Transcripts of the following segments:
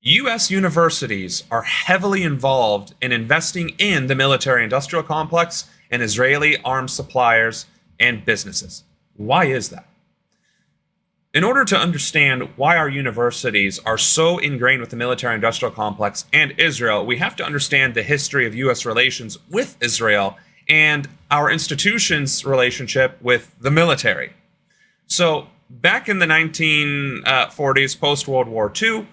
U.S. universities are heavily involved in investing in the military-industrial complex and Israeli arms suppliers and businesses. Why is that? In order to understand why our universities are so ingrained with the military-industrial complex and Israel, we have to understand the history of U.S. relations with Israel and our institutions' relationship with the military. So, back in the 1940s, post-World War II,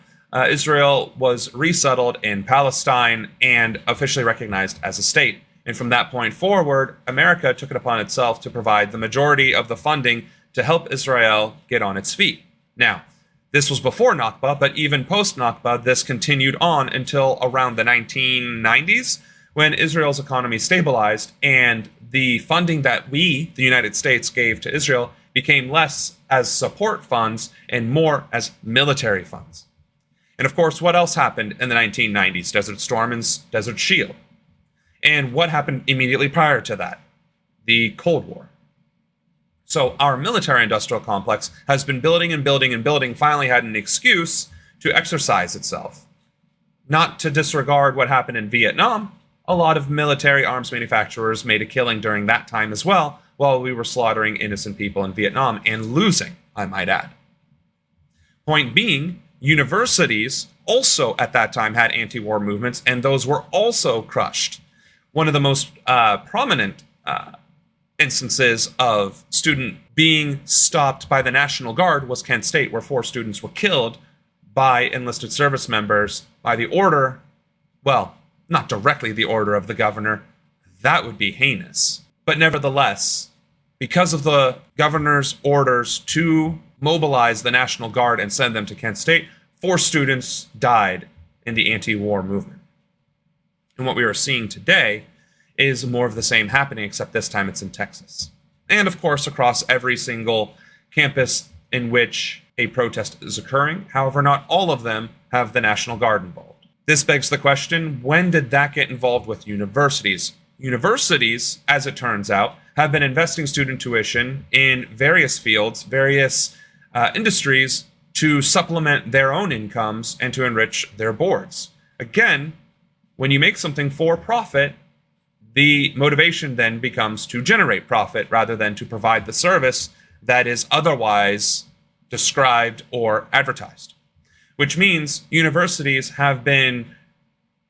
Israel was resettled in Palestine and officially recognized as a state. And from that point forward, America took it upon itself to provide the majority of the funding to help Israel get on its feet. Now, this was before Nakba, but even post-Nakba, this continued on until around the 1990s, when Israel's economy stabilized and the funding that we, the United States, gave to Israel became less as support funds and more as military funds. And of course, what else happened in the 1990s? Desert Storm and Desert Shield. And what happened immediately prior to that? The Cold War. So our military-industrial complex has been building and building and building, finally had an excuse to exercise itself. Not to disregard what happened in Vietnam, a lot of military arms manufacturers made a killing during that time as well, while we were slaughtering innocent people in Vietnam and losing, I might add. Point being, universities also at that time had anti-war movements, and those were also crushed. One of the most prominent instances of student being stopped by the National Guard was Kent State, where 4 students were killed by enlisted service members by the order, well, not directly the order of the governor. That would be heinous. But nevertheless, because of the governor's orders to mobilize the National Guard and send them to Kent State, 4 students died in the anti-war movement. And what we are seeing today is more of the same happening, except this time it's in Texas. And of course, across every single campus in which a protest is occurring. However, not all of them have the National Guard involved. This begs the question, when did that get involved with universities? Universities, as it turns out, have been investing student tuition in various fields, various industries to supplement their own incomes and to enrich their boards. Again, when you make something for profit, the motivation then becomes to generate profit rather than to provide the service that is otherwise described or advertised. Which means universities have been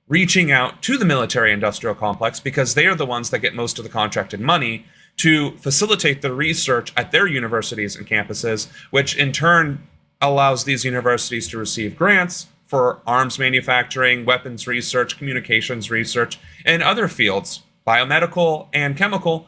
reaching out to the military-industrial complex because they are the ones that get most of the contracted money to facilitate the research at their universities and campuses, which in turn allows these universities to receive grants for arms manufacturing, weapons research, communications research, and other fields, biomedical and chemical,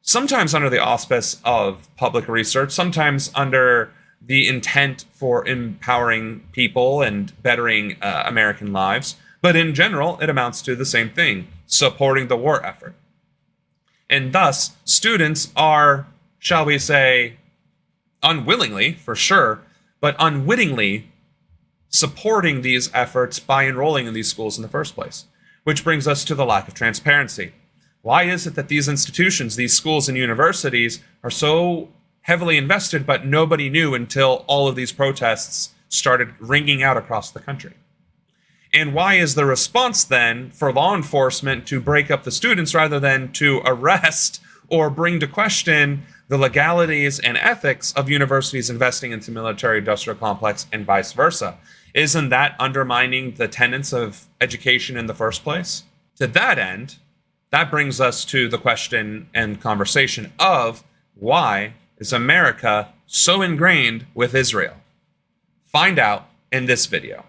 sometimes under the auspice of public research, sometimes under the intent for empowering people and bettering American lives. But in general, it amounts to the same thing, supporting the war effort. And thus, students are, shall we say, unwillingly, for sure, but unwittingly supporting these efforts by enrolling in these schools in the first place. Which brings us to the lack of transparency. Why is it that these institutions, these schools and universities, are so heavily invested, but nobody knew until all of these protests started ringing out across the country? And why is the response then for law enforcement to break up the students rather than to arrest or bring to question the legalities and ethics of universities investing into military-industrial complex and vice versa? Isn't that undermining the tenets of education in the first place? To that end, that brings us to the question and conversation of why is America so ingrained with Israel? Find out in this video.